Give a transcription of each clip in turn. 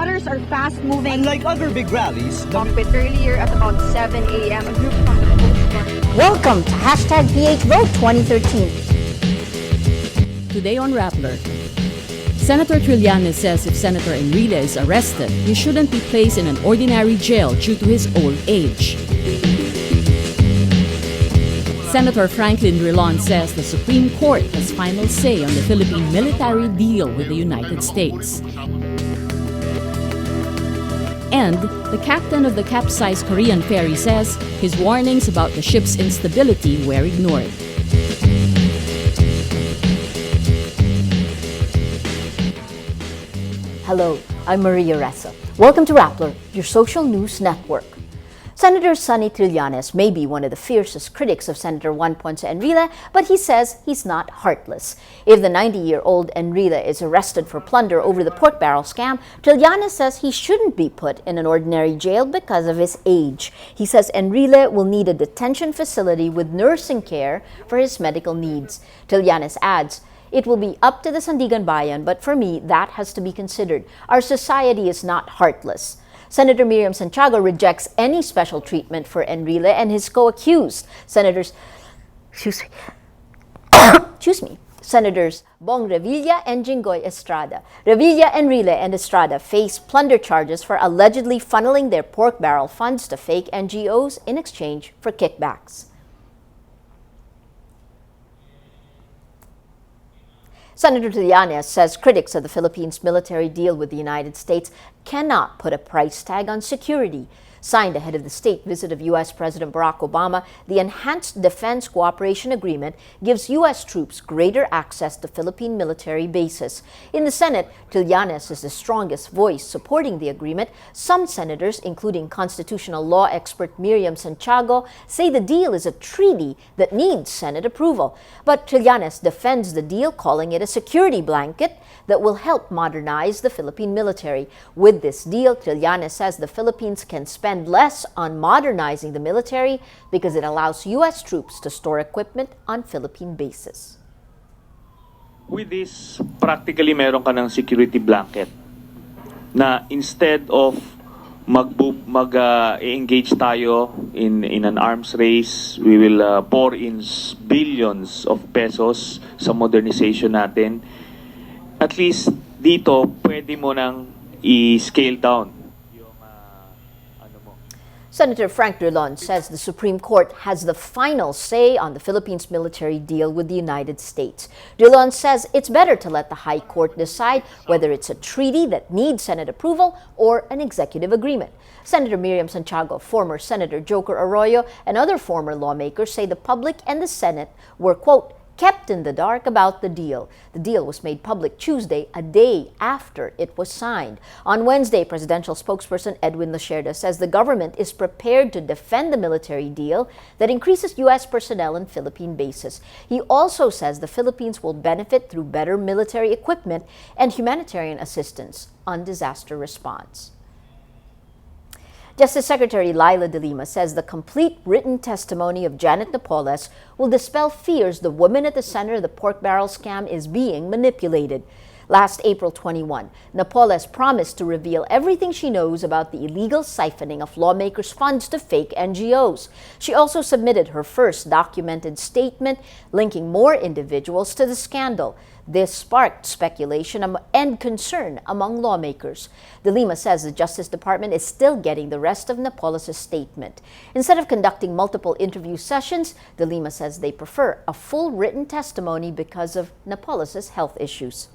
waters are fast-moving. Unlike other big rallies, But earlier at about 7 a.m., a group from the Coast Guard. Welcome to #PHVote 2013. Today on Rappler, Senator Trillanes says if Senator Enrile is arrested, he shouldn't be placed in an ordinary jail due to his old age. Senator Franklin Drilon says the Supreme Court has final say on the Philippine military deal with the United States. And the captain of the capsized Korean ferry says his warnings about the ship's instability were ignored. Hello, I'm Maria Ressa. Welcome to Rappler, your social news network. Senator Sonny Trillanes may be one of the fiercest critics of Senator Juan Ponce Enrile, but he says he's not heartless. If the 90-year-old Enrile is arrested for plunder over the pork barrel scam, Trillanes says he shouldn't be put in an ordinary jail because of his age. He says Enrile will need a detention facility with nursing care for his medical needs. Trillanes adds, "It will be up to the Sandigan Bayan, but for me, that has to be considered. Our society is not heartless." Senator Miriam Santiago rejects any special treatment for Enrile and his co-accused, Senators Bong Revilla and Jinggoy Estrada. Revilla, Enrile, and Estrada face plunder charges for allegedly funneling their pork barrel funds to fake NGOs in exchange for kickbacks. Senator Trillanes says critics of the Philippines' military deal with the United States cannot put a price tag on security. Signed ahead of the state visit of U.S. President Barack Obama, the Enhanced Defense Cooperation Agreement gives U.S. troops greater access to Philippine military bases. In the Senate, Trillanes is the strongest voice supporting the agreement. Some senators, including constitutional law expert Miriam Santiago, say the deal is a treaty that needs Senate approval. But Trillanes defends the deal, calling it a security blanket that will help modernize the Philippine military. With this deal, Trillanes says the Philippines can spend less on modernizing the military because it allows U.S. troops to store equipment on Philippine bases. With this, practically meron ka ng security blanket na instead of mag-engage tayo in an arms race, we will pour in billions of pesos sa modernization natin. At least dito, pwede mo nang i-scale down. Senator Frank Drilon says the Supreme Court has the final say on the Philippines military deal with the United States. Drilon says it's better to let the High Court decide whether it's a treaty that needs Senate approval or an executive agreement. Senator Miriam Santiago, former Senator Joker Arroyo, and other former lawmakers say the public and the Senate were, quote, kept in the dark about the deal. The deal was made public Tuesday, a day after it was signed. On Wednesday, presidential spokesperson Edwin Lacerda says the government is prepared to defend the military deal that increases U.S. personnel in Philippine bases. He also says the Philippines will benefit through better military equipment and humanitarian assistance on disaster response. Justice Secretary Laila de Lima says the complete written testimony of Janet Napoles will dispel fears the woman at the center of the pork barrel scam is being manipulated. Last April 21, Napoles promised to reveal everything she knows about the illegal siphoning of lawmakers' funds to fake NGOs. She also submitted her first documented statement linking more individuals to the scandal. This sparked speculation and concern among lawmakers. De Lima says the Justice Department is still getting the rest of Napoles' statement. Instead of conducting multiple interview sessions, De Lima says they prefer a full written testimony because of Napoles' health issues.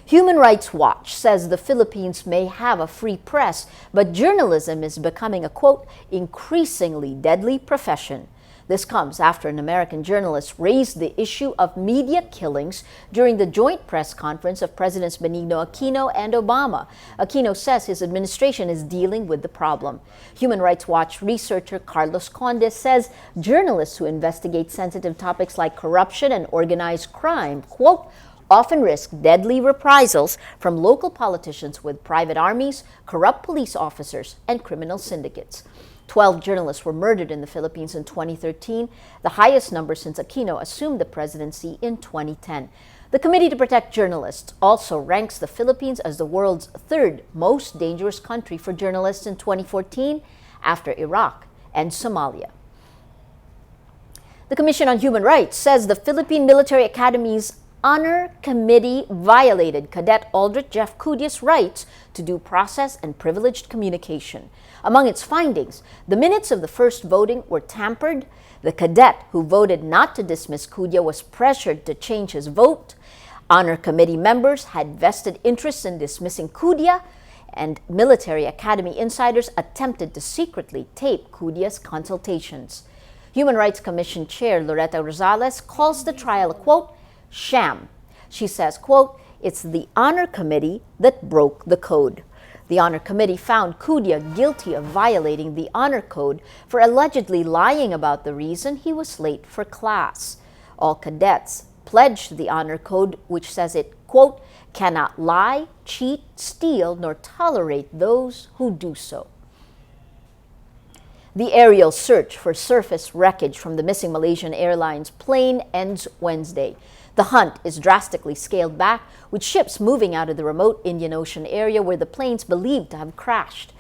Human Rights Watch says the Philippines may have a free press, but journalism is becoming a, quote, increasingly deadly profession. This comes after an American journalist raised the issue of media killings during the joint press conference of Presidents Benigno Aquino and Obama. Aquino says his administration is dealing with the problem. Human Rights Watch researcher Carlos Conde says journalists who investigate sensitive topics like corruption and organized crime, quote, often risk deadly reprisals from local politicians with private armies, corrupt police officers, and criminal syndicates. 12 journalists were murdered in the Philippines in 2013, the highest number since Aquino assumed the presidency in 2010. The Committee to Protect Journalists also ranks the Philippines as the world's third most dangerous country for journalists in 2014 after Iraq and Somalia. The Commission on Human Rights says the Philippine Military Academy's Honor Committee violated Cadet Aldrich Jeff Cudia's rights to due process and privileged communication. Among its findings, the minutes of the first voting were tampered. The cadet who voted not to dismiss Cudia was pressured to change his vote. Honor Committee members had vested interests in dismissing Cudia, and Military Academy insiders attempted to secretly tape Cudia's consultations. Human Rights Commission Chair Loretta Rosales calls the trial a, quote, sham. She says, quote, it's the Honor Committee that broke the code. The Honor Committee found Cudia guilty of violating the Honor Code for allegedly lying about the reason he was late for class. All cadets pledged the Honor Code, which says it, quote, cannot lie, cheat, steal, nor tolerate those who do so. The aerial search for surface wreckage from the missing Malaysian Airlines plane ends Wednesday. The hunt is drastically scaled back, with ships moving out of the remote Indian Ocean area where the plane's believed to have crashed.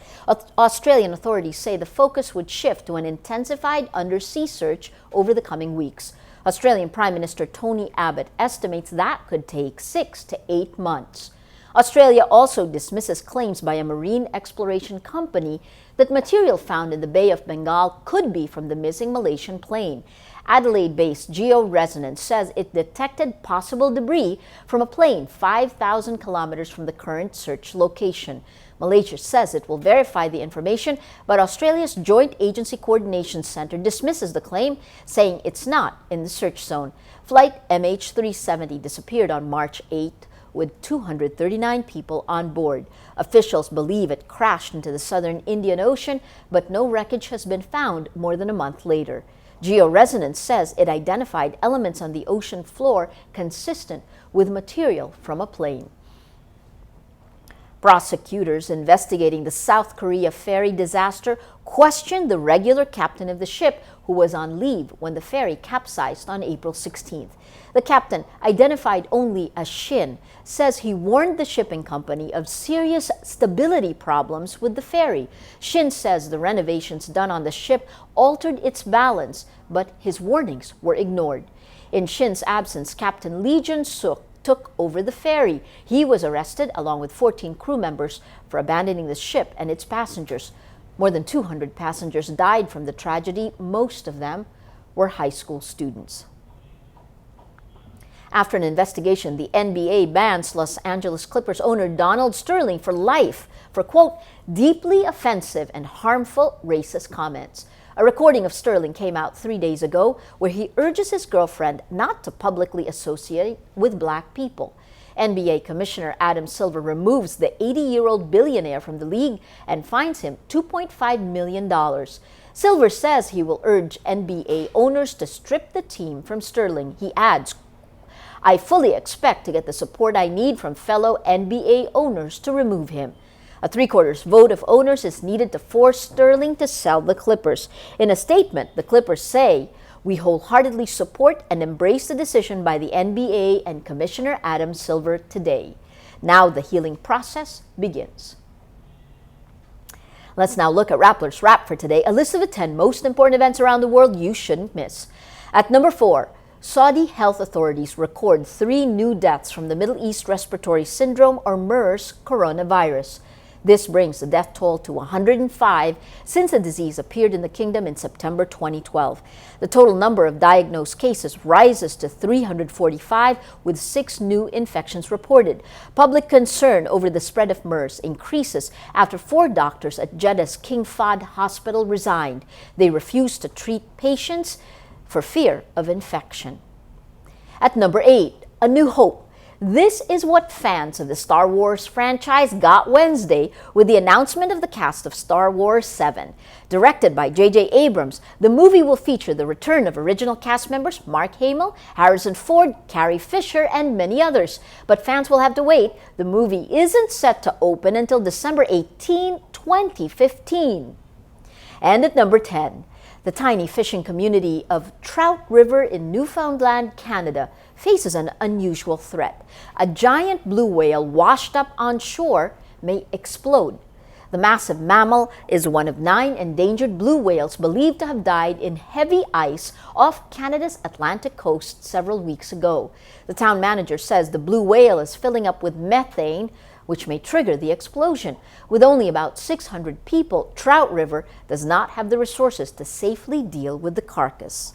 Australian authorities say the focus would shift to an intensified undersea search over the coming weeks. Australian Prime Minister Tony Abbott estimates that could take 6 to 8 months. Australia also dismisses claims by a marine exploration company that material found in the Bay of Bengal could be from the missing Malaysian plane. Adelaide-based Georesonance says it detected possible debris from a plane 5,000 kilometers from the current search location. Malaysia says it will verify the information, but Australia's Joint Agency Coordination Center dismisses the claim, saying it's not in the search zone. Flight MH370 disappeared on March 8 with 239 people on board. Officials believe it crashed into the southern Indian Ocean, but no wreckage has been found more than a month later. Georesonance says it identified elements on the ocean floor consistent with material from a plane. Prosecutors investigating the South Korea ferry disaster questioned the regular captain of the ship who was on leave when the ferry capsized on April 16th. The captain, identified only as Shin, says he warned the shipping company of serious stability problems with the ferry. Shin says the renovations done on the ship altered its balance, but his warnings were ignored. In Shin's absence, Captain Lee Jun-suk took over the ferry. He was arrested along with 14 crew members for abandoning the ship and its passengers. More than 200 passengers died from the tragedy. Most of them were high school students. After an investigation, the NBA bans Los Angeles Clippers owner Donald Sterling for life for, quote, deeply offensive and harmful racist comments. A recording of Sterling came out 3 days ago where he urges his girlfriend not to publicly associate with black people. NBA Commissioner Adam Silver removes the 80-year-old billionaire from the league and fines him $2.5 million. Silver says he will urge NBA owners to strip the team from Sterling. He adds, I fully expect to get the support I need from fellow NBA owners to remove him. A 3/4 vote of owners is needed to force Sterling to sell the Clippers. In a statement, the Clippers say, we wholeheartedly support and embrace the decision by the NBA and Commissioner Adam Silver today. Now the healing process begins. Let's now look at Rappler's Wrap for today, a list of the 10 most important events around the world you shouldn't miss. At number 4, Saudi health authorities record 3 new deaths from the Middle East Respiratory Syndrome or MERS coronavirus. This brings the death toll to 105 since the disease appeared in the kingdom in September 2012. The total number of diagnosed cases rises to 345 with 6 new infections reported. Public concern over the spread of MERS increases after 4 doctors at Jeddah's King Fahd Hospital resigned. They refused to treat patients for fear of infection. At number 8, A New Hope. This is what fans of the Star Wars franchise got Wednesday with the announcement of the cast of Star Wars 7. Directed by J.J. Abrams, the movie will feature the return of original cast members Mark Hamill, Harrison Ford, Carrie Fisher, and many others. But fans will have to wait. The movie isn't set to open until December 18, 2015. And at number 10, The tiny fishing community of Trout River in Newfoundland, Canada, faces an unusual threat. A giant blue whale washed up on shore may explode. The massive mammal is one of 9 endangered blue whales believed to have died in heavy ice off Canada's Atlantic coast several weeks ago. The town manager says the blue whale is filling up with methane, which may trigger the explosion. With only about 600 people, Trout River does not have the resources to safely deal with the carcass.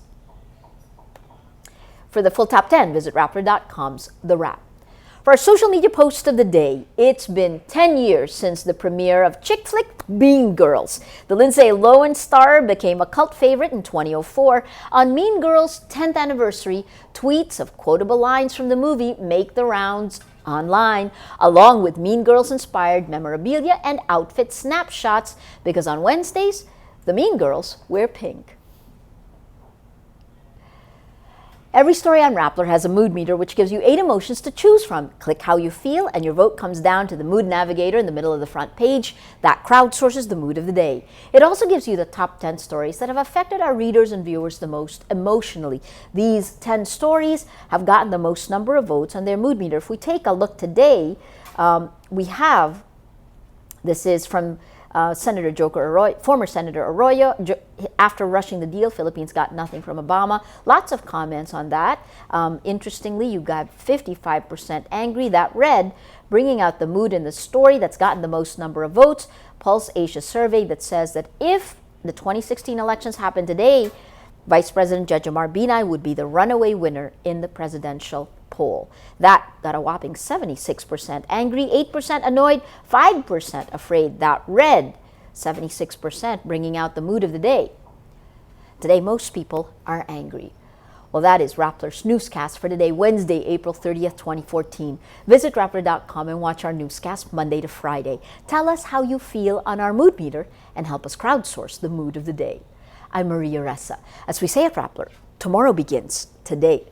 For the full top 10, visit Rappler.com's The Wrap. For our social media post of the day, it's been 10 years since the premiere of chick flick Mean Girls. The Lindsay Lohan star became a cult favorite in 2004. On Mean Girls' 10th anniversary, tweets of quotable lines from the movie make the rounds online, along with Mean Girls-inspired memorabilia and outfit snapshots, because on Wednesdays, the Mean Girls wear pink. Every story on Rappler has a mood meter which gives you 8 emotions to choose from. Click how you feel and your vote comes down to the mood navigator in the middle of the front page. That crowdsources the mood of the day. It also gives you the top 10 stories that have affected our readers and viewers the most emotionally. These 10 stories have gotten the most number of votes on their mood meter. If we take a look today, this is from Senator Joker Arroyo, former Senator Arroyo. After rushing the deal, Philippines got nothing from Obama. Lots of comments on that. Interestingly, you got 55% angry. That read, bringing out the mood in the story that's gotten the most number of votes. Pulse Asia survey that says that if the 2016 elections happen today, Vice President Jejomar Binay would be the runaway winner in the presidential poll. That got a whopping 76% angry, 8% annoyed, 5% afraid. That read, 76%, bringing out the mood of the day. Today, most people are angry. Well, that is Rappler's newscast for today, Wednesday, April 30th, 2014. Visit Rappler.com and watch our newscast Monday to Friday. Tell us how you feel on our mood meter and help us crowdsource the mood of the day. I'm Maria Ressa. As we say at Rappler, tomorrow begins today.